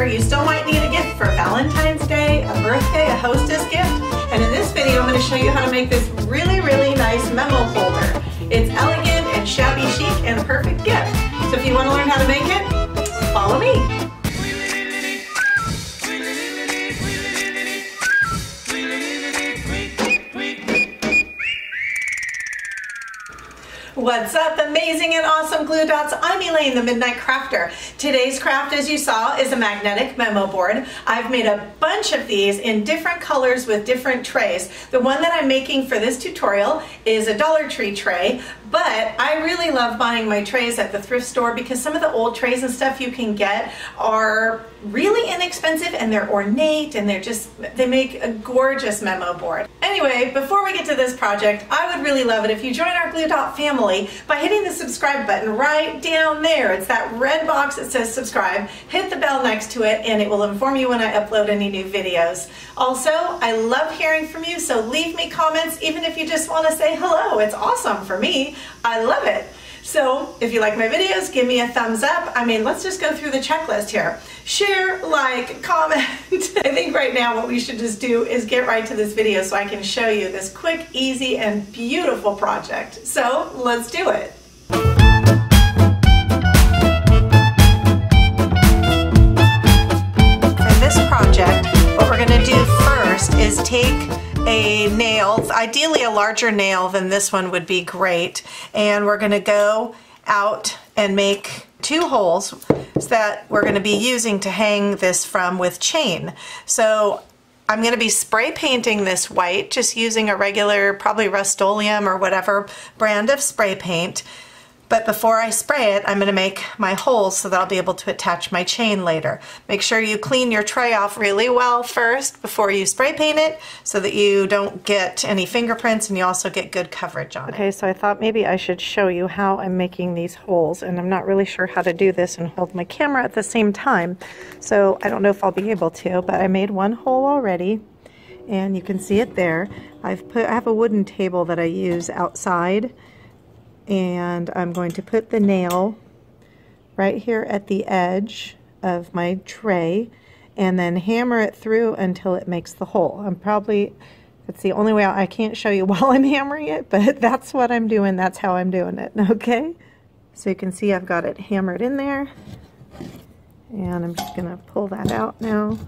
However, you still might need a gift for Valentine's Day, a birthday, a hostess gift. And in this video, I'm going to show you how to make this really, really nice memo holder. It's elegant and shabby chic and a perfect gift. So if you want to learn how to make it, follow me. What's up, amazing and awesome glue dots? I'm Elaine, the Midnight Crafter. Today's craft, as you saw, is a magnetic memo board. I've made a bunch of these in different colors with different trays. The one that I'm making for this tutorial is a Dollar Tree tray, but I really love buying my trays at the thrift store because some of the old trays and stuff you can get are really inexpensive and they're ornate and they make a gorgeous memo board. Anyway, before we get to this project, I would really love it if you join our Glue Dot family by hitting the subscribe button right down there. It's that red box that says subscribe. Hit the bell next to it and it will inform you when I upload any new videos. Also, I love hearing from you, so leave me comments even if you just want to say hello. It's awesome for me. I love it. So if you like my videos, give me a thumbs up. I mean, let's just go through the checklist here. Share, like, comment. I think right now what we should just do is get right to this video so I can show you this quick, easy, and beautiful project. So let's do it. For this project, what we're going to do first is take a nail, ideally a larger nail than this one would be great, and we're going to go out and make 2 holes that we're going to be using to hang this from with chain. So I'm going to be spray painting this white, just using a regular, probably Rust-Oleum or whatever brand of spray paint. But before I spray it, I'm going to make my holes so that I'll be able to attach my chain later. Make sure you clean your tray off really well first before you spray paint it so that you don't get any fingerprints and you also get good coverage on it. Okay, so I thought maybe I should show you how I'm making these holes, and I'm not really sure how to do this and hold my camera at the same time. So I don't know if I'll be able to, but I made 1 hole already and you can see it there. I have a wooden table that I use outside, and I'm going to put the nail right here at the edge of my tray and then hammer it through until it makes the hole. That's the only way I can't show you while I'm hammering it, but that's what I'm doing. That's how I'm doing it, okay? So you can see I've got it hammered in there, and I'm just gonna pull that out now.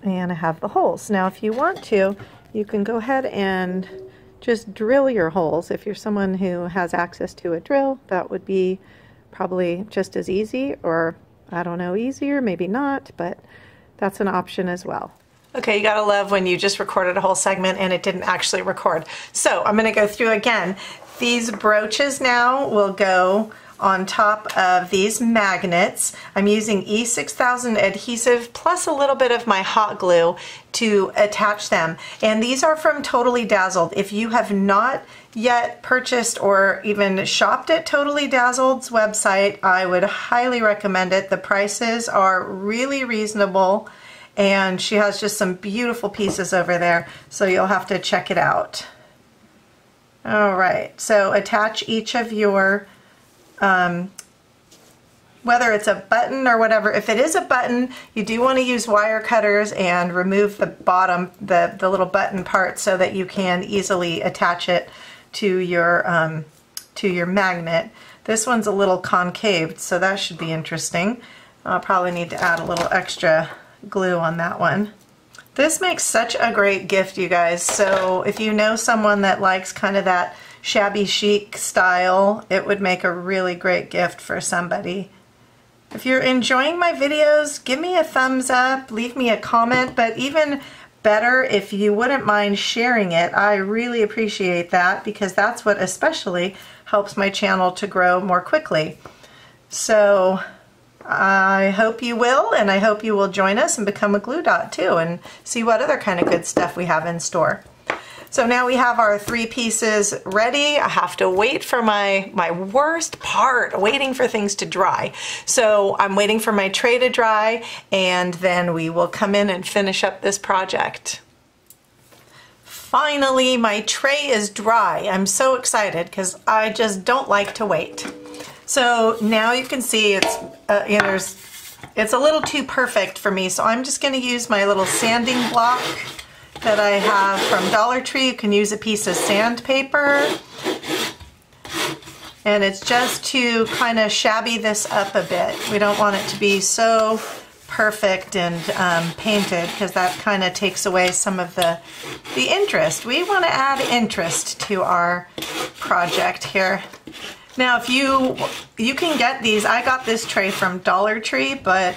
And I have the holes. Now if you want to, you can go ahead and just drill your holes. If you're someone who has access to a drill, that would be probably just as easy, or I don't know, easier, maybe not, but that's an option as well. Okay, you gotta love when you just recorded a whole segment and it didn't actually record. So I'm gonna go through again. These brooches now will go on top of these magnets. I'm using E6000 adhesive plus a little bit of my hot glue to attach them. And these are from Totally Dazzled. If you have not yet purchased or even shopped at Totally Dazzled's website, I would highly recommend it. The prices are really reasonable and she has just some beautiful pieces over there, so you'll have to check it out. All right, so attach each of your whether it's a button or whatever. If it is a button, you do want to use wire cutters and remove the bottom, the little button part, so that you can easily attach it to your magnet. This one's a little concaved, so that should be interesting. I'll probably need to add a little extra glue on that one. This makes such a great gift, you guys. So if you know someone that likes kind of that shabby chic style, it would make a really great gift for somebody. If you're enjoying my videos, give me a thumbs up, leave me a comment, but even better if you wouldn't mind sharing it. I really appreciate that because that's what especially helps my channel to grow more quickly. So I hope you will, and I hope you will join us and become a glue dot too and see what other kind of good stuff we have in store. So now we have our 3 pieces ready. I have to wait for my worst part, waiting for things to dry. So I'm waiting for my tray to dry, and then we will come in and finish up this project. finally, my tray is dry. I'm so excited because I just don't like to wait. So now you can see it's it's a little too perfect for me, so I'm just going to use my little sanding block that I have from Dollar Tree. You can use a piece of sandpaper, and it's just to kind of shabby this up a bit. We don't want it to be so perfect and painted, because that kind of takes away some of the interest. We want to add interest to our project here. Now, if you can get these, I got this tray from Dollar Tree, but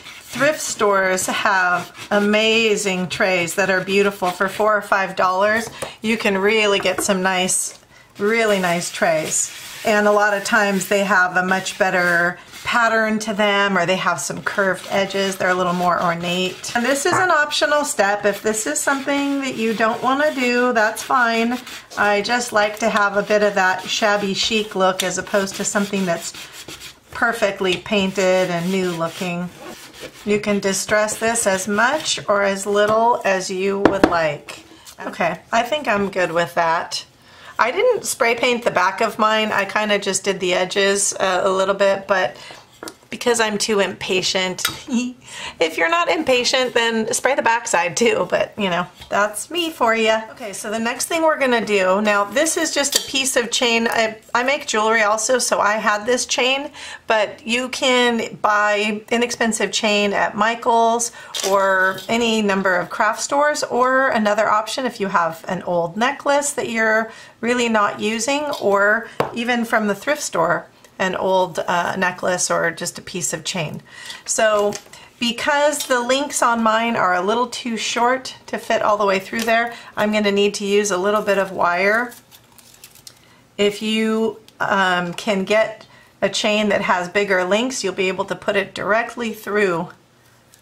thrift stores have amazing trays that are beautiful. For $4 or $5, you can really get some nice, really nice trays. And a lot of times they have a much better pattern to them, or they have some curved edges. They're a little more ornate. And this is an optional step. If this is something that you don't want to do, that's fine. I just like to have a bit of that shabby chic look as opposed to something that's perfectly painted and new looking. You can distress this as much or as little as you would like. Okay, I think I'm good with that. I didn't spray paint the back of mine. I kind of just did the edges a little bit, but because I'm too impatient. If you're not impatient, then spray the backside too, but you know, that's me for you. Okay, so the next thing we're gonna do, now this is just a piece of chain. I make jewelry also, so I had this chain, but you can buy inexpensive chain at Michael's or any number of craft stores, or another option if you have an old necklace that you're really not using, or even from the thrift store, an old necklace or just a piece of chain. So because the links on mine are a little too short to fit all the way through there, I'm going to need to use a little bit of wire. If you can get a chain that has bigger links, you'll be able to put it directly through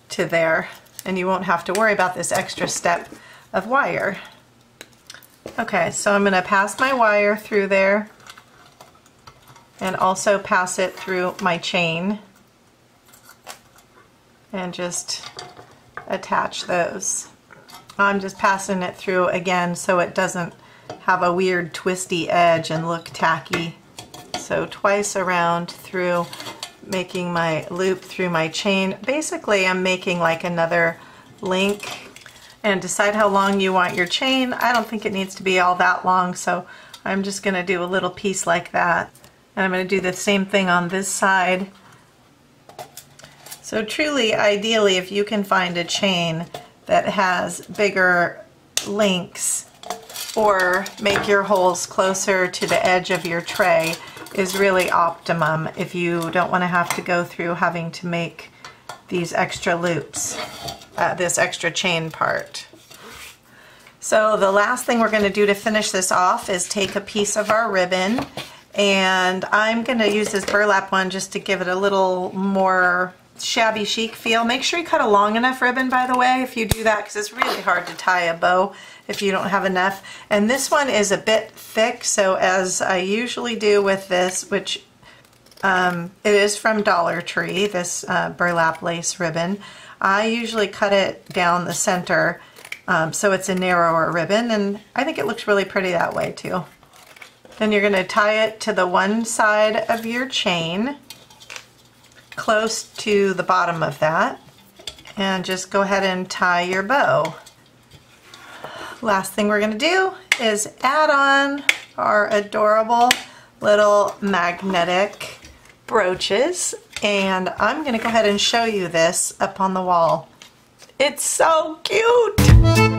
to there, and you won't have to worry about this extra step of wire. Okay, so I'm going to pass my wire through there, and also pass it through my chain, and just attach those. I'm just passing it through again so it doesn't have a weird twisty edge and look tacky. So twice around through, making my loop through my chain. Basically, I'm making like another link. And decide how long you want your chain. I don't think it needs to be all that long, so I'm just going to do a little piece like that. And I'm going to do the same thing on this side. So truly, ideally, if you can find a chain that has bigger links, or make your holes closer to the edge of your tray, is really optimum if you don't want to have to go through having to make these extra loops, this extra chain part. So the last thing we're going to do to finish this off is take a piece of our ribbon, and I'm going to use this burlap one just to give it a little more shabby chic feel. Make sure you cut a long enough ribbon, by the way, if you do that, because it's really hard to tie a bow if you don't have enough. And this one is a bit thick, so as I usually do with this, which it is from Dollar Tree, this burlap lace ribbon, I usually cut it down the center so it's a narrower ribbon, and I think it looks really pretty that way too. Then you're going to tie it to the one side of your chain, close to the bottom of that, and just go ahead and tie your bow. Last thing we're going to do is add on our adorable little magnetic brooches, and I'm going to go ahead and show you this up on the wall. It's so cute!